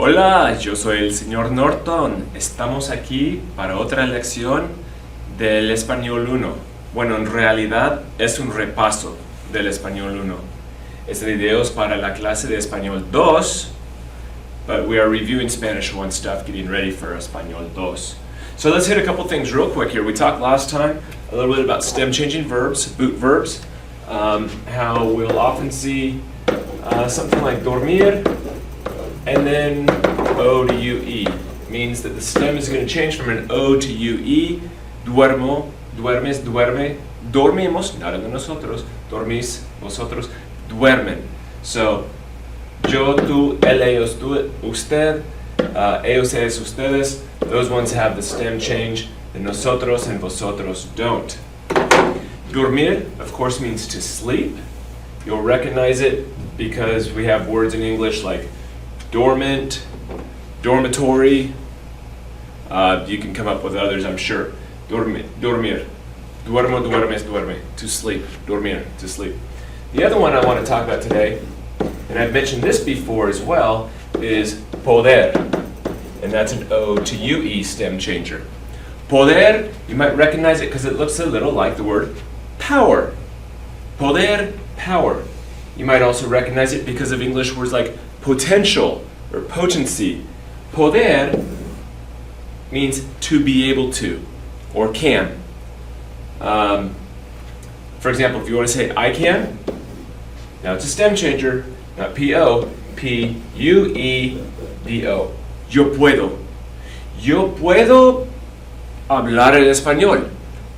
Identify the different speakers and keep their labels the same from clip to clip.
Speaker 1: Hola, yo soy el señor Norton. Estamos aquí para otra lección del Español 1. Bueno, en realidad es un repaso del Español 1. Este video es para la clase de Español 2, but we are reviewing Spanish 1 stuff, getting ready for Español 2. So let's hit a couple things real quick here. We talked last time a little bit about stem changing verbs, boot verbs, how we'll often see something like dormir, and then O to UE. Means that the stem is going to change from an O to UE. Duermo, duermes, duerme, dormimos, nada de nosotros, dormís, vosotros, duermen. So, yo, tú, él, ellos, tú, usted, ellos, ellas, ustedes, those ones have the stem change. The nosotros and vosotros don't. Dormir, of course, means to sleep. You'll recognize it because we have words in English like dormant, dormitory. You can come up with others, I'm sure. Dormir. Duermo, duermes, duerme. To sleep. Dormir, to sleep. The other one I want to talk about today, and I've mentioned this before as well, is poder. And that's an O to UE stem changer. Poder, you might recognize it because it looks a little like the word power. Poder, power. You might also recognize it because of English words like potential or potency. Poder means to be able to or can. For example, if you want to say I can, now it's a stem changer, not P-O, P-U-E-D-O. Yo puedo. Yo puedo hablar el español.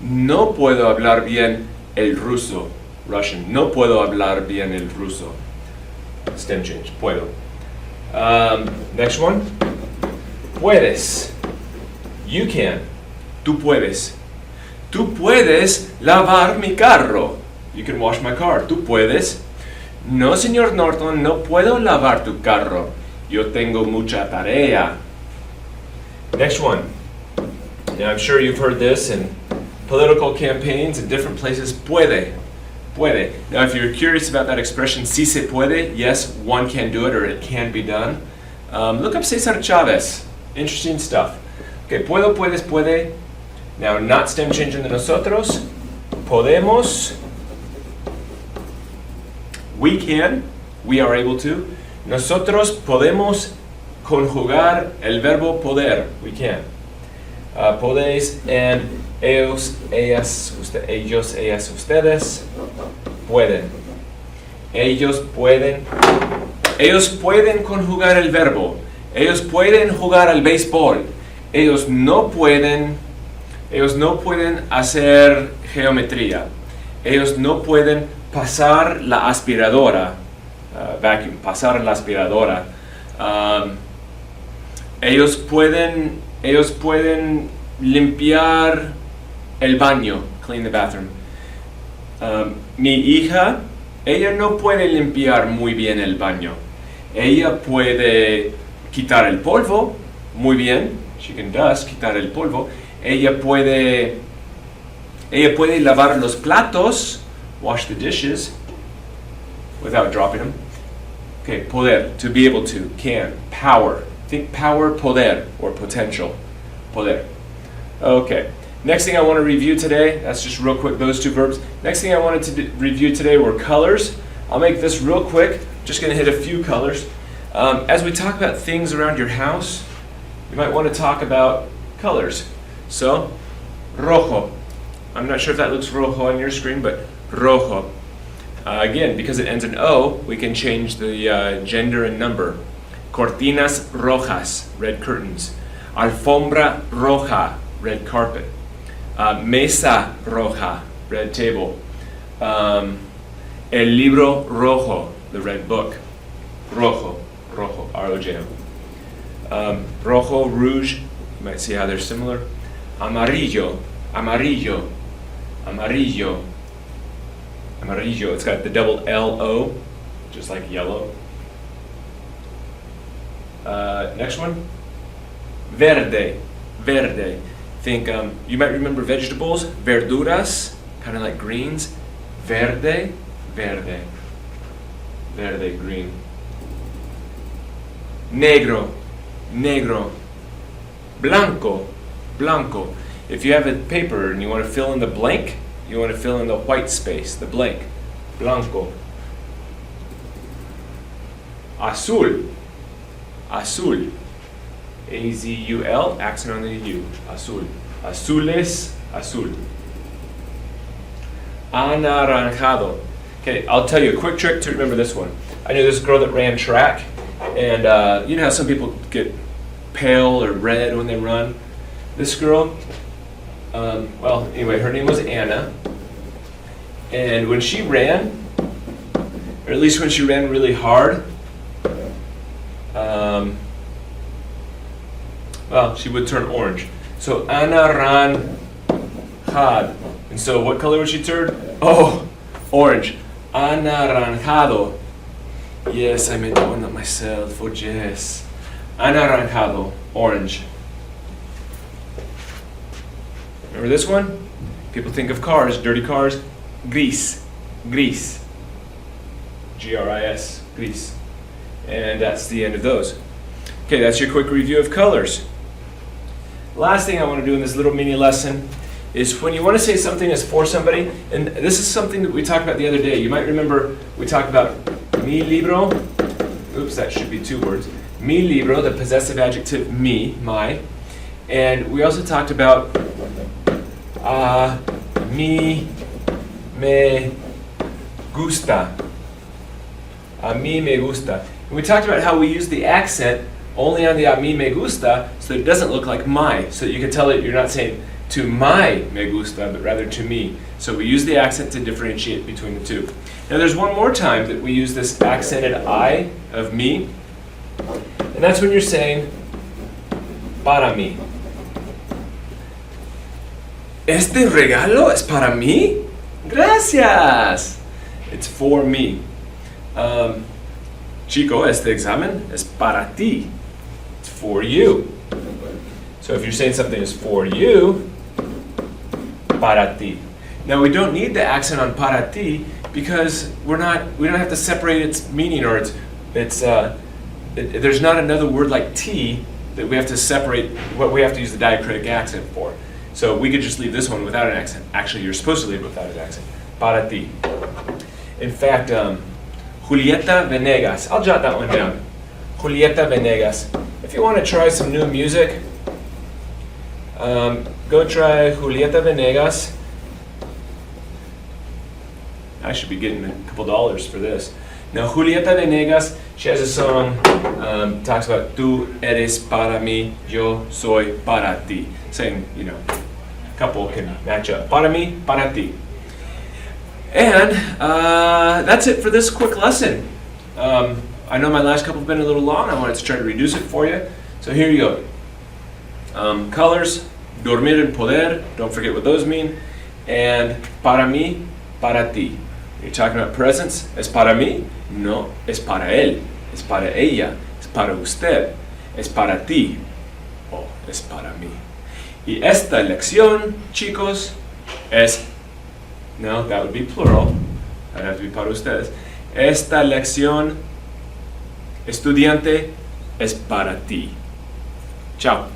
Speaker 1: No puedo hablar bien el ruso. Russian. No puedo hablar bien el ruso. Stem change. Puedo. Next one. Puedes. You can. Tú puedes. Tú puedes lavar mi carro. You can wash my car. Tú puedes. No, señor Norton, no puedo lavar tu carro. Yo tengo mucha tarea. Next one. Now I'm sure you've heard this in political campaigns in different places. Puede. Puede. Now if you're curious about that expression, si se puede, yes, one can do it or it can be done. Look up Cesar Chavez. Interesting stuff. Okay, puedo, puedes, puede. Now not stem changing the nosotros. Podemos. We can. We are able to. Nosotros podemos conjugar el verbo poder. We can. Podéis and ellos, ellas, ellos, ellas, ustedes pueden. Ellos pueden conjugar el verbo. Ellos pueden jugar al béisbol. Ellos no pueden hacer geometría. Ellos no pueden pasar la aspiradora. Vacuum, pasar la aspiradora. Ellos pueden limpiar el baño, clean the bathroom. Mi hija, ella no puede limpiar muy bien el baño. Ella puede quitar el polvo muy bien. She can dust, quitar el polvo. Ella puede lavar los platos, wash the dishes, without dropping them. Okay, poder, to be able to, can, power. Think power, poder, or potential. Poder. Okay, next thing I want to review today, that's just real quick, those two verbs. Next thing I wanted to review today were colors. I'll make this real quick, just going to hit a few colors. As we talk about things around your house, you might want to talk about colors. So, rojo. I'm not sure if that looks rojo on your screen, but rojo. Again, because it ends in O, we can change the gender and number. Cortinas rojas, red curtains. Alfombra roja, red carpet. Mesa roja, red table. El libro rojo, the red book. Rojo, rojo, R-O-J-O. Rojo, rouge, you might see how they're similar. Amarillo, amarillo, amarillo. Amarillo, it's got the double L-O, just like yellow. Next one, verde, verde. Think, you might remember vegetables, verduras, kind of like greens. Verde, verde, verde, green. Negro, negro, blanco, blanco. If you have a paper and you want to fill in the blank, you want to fill in the white space, the blank, blanco. Azul, azul, A-Z-U-L, accent on the U, azul. Azules, azul. Anaranjado. Okay, I'll tell you a quick trick to remember this one. I knew this girl that ran track, and you know how some people get pale or red when they run? This girl, well, anyway, her name was Anna, and when she ran, or at least when she ran really hard, well, she would turn orange. So anaranjado. And so what color would she turn? Oh, orange. Anaranjado. Yes, I made that one up myself. Oh, yes. Anaranjado. Orange. Remember this one? People think of cars, dirty cars. Gris. Gris. G-R-I-S. Gris. And that's the end of those. Okay, that's your quick review of colors. Last thing I want to do in this little mini lesson is when you want to say something is for somebody, and this is something that we talked about the other day. You might remember we talked about mi libro. Oops, that should be two words. Mi libro, the possessive adjective mi, my. And we also talked about mi me gusta. A mí me gusta. And we talked about how we use the accent only on the a mí me gusta so that it doesn't look like my, so that you can tell that you're not saying to my me gusta, but rather to me. So we use the accent to differentiate between the two. Now there's one more time that we use this accented I of me, and that's when you're saying para mí. ¿Este regalo es para mí? Gracias! It's for me. Chico, este examen es para ti. It's for you. So if you're saying something is for you, para ti. Now we don't need the accent on para ti because we don't have to separate its meaning, or there's not another word like ti that we have to separate what we have to use the diacritic accent for. So we could just leave this one without an accent. Actually, you're supposed to leave it without an accent. Para ti. In fact, Julieta Venegas. I'll jot that one down. Julieta Venegas. If you want to try some new music, go try Julieta Venegas. I should be getting a couple dollars for this. Now, Julieta Venegas, she has a song, talks about tú eres para mí, yo soy para ti. Saying, you know, a couple can match up. Para mí, para ti. And that's it for this quick lesson. I know my last couple have been a little long. I wanted to try to reduce it for you. So here you go. Colors, dormir and poder, don't forget what those mean. And para mí, para ti. You're talking about presents. ¿Es para mí? No, es para él. Es para ella. Es para usted. Es para ti. Oh, es para mí. Y esta lección, chicos, es... No, that would be plural. That'd have to be para ustedes. Esta lección, estudiante, es para ti. Chao.